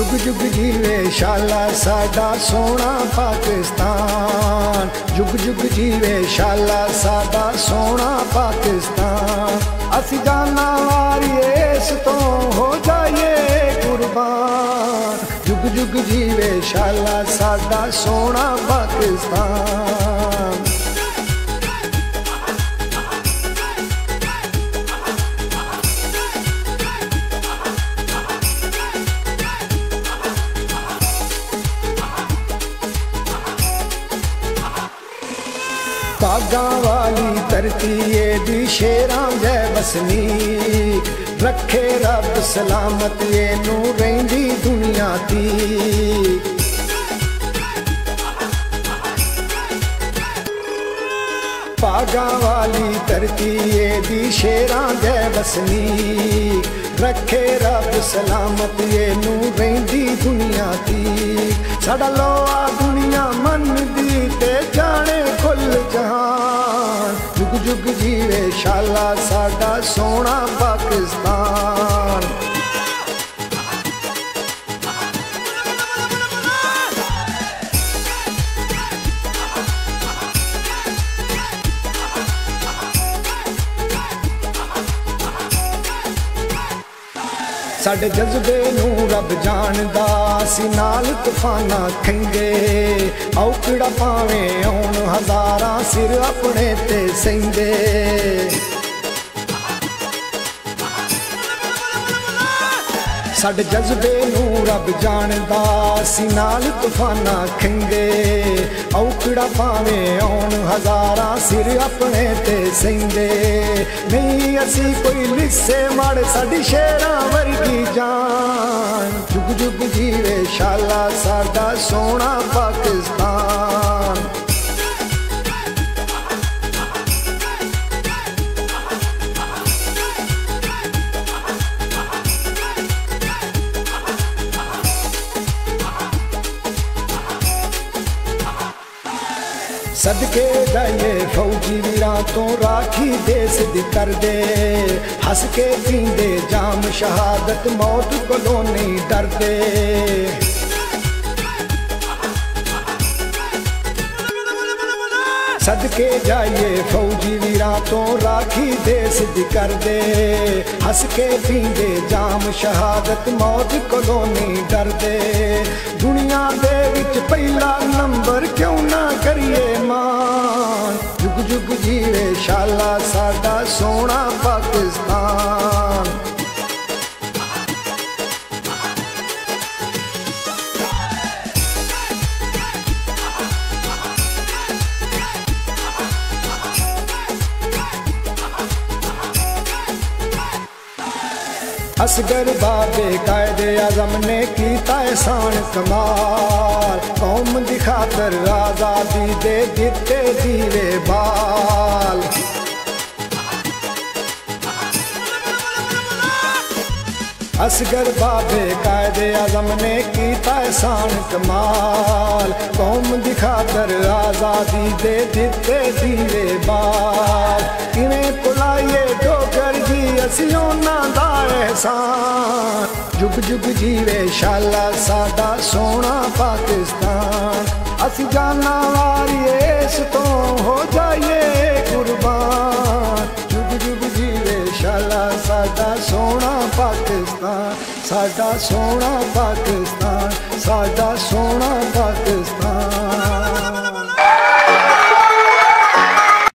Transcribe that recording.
जुग जुग जीवे शाला साडा सोना पाकिस्तान। जुग जुग जीवे शाला साडा सोना पाकिस्तान। असी जाना वारिए इस तो हो जाइए कुर्बान। जुग जुग जीवे शाला साडा सोना पाकिस्तान। पागा वाली धरती दी शेरां जै वसनीक। रखे रब सलामत ये नू रहिंदी दुनिया दी। पागा वाली धरती दी शेरां जै वसनीक। रखे रब सलामत ये नू रहिंदी दुनिया दी। साडा लोआ दुनिया मन दी ते जाने कुल जहान। जुग जुग जीवे शाला साडा सोना पाकिस्तान। साडे जज्बे नू रब जानदा सी नाल तूफाना खंगे। औकड़ा पावे आउण हजारां सिर अपने ते सहिंदे। साडे जज्बे नू रब जानदा सी नाल तूफाना खंगे। औकड़ा पावे आउण हजारां सिर अपने ते सहिंदे। नहीं असी कोई लिस्से माड़े साडी शेरां वर्गी जान। जुग जुग जीवे शाला साडा सोना पाकिस्तान। सदके जाइए फौजी वीरां तो राखी देश दी कर दे। हस के पींदे जाम शहादत मौत कोलों नहीं डरदे। सदके जाइए फौजी वीरां तो राखी देश दी कर दे। हस के पींदे जाम शहादत मौत कोलों नहीं डरदे। दुनिया दे विच पहला नंबर क्यों ना करिए मान। जुग जुग जीवे शाला साडा सोना पाकिस्तान। असगर बाबे कायदे आजम ने कीता एहसान कमाल। कौम दी खातर आजादी दे दिते दीवे बाल। असगर बाबे कायदे आजम ने कीता एहसान कमाल। कौम दी खातर आजादी दे दिते दीवे बाल। किवें भुलाइए डोगर जी असी उन्हां दा एहसान। जुग जुग जीवे शाला साडा सोना पाकिस्तान। असी जाना वारिए इस तो हो जाइए कुर्बान। जुग जुग जीवे शाला साडा सोना पाकिस्तान। साडा सोना पाकिस्तान। साडा सोना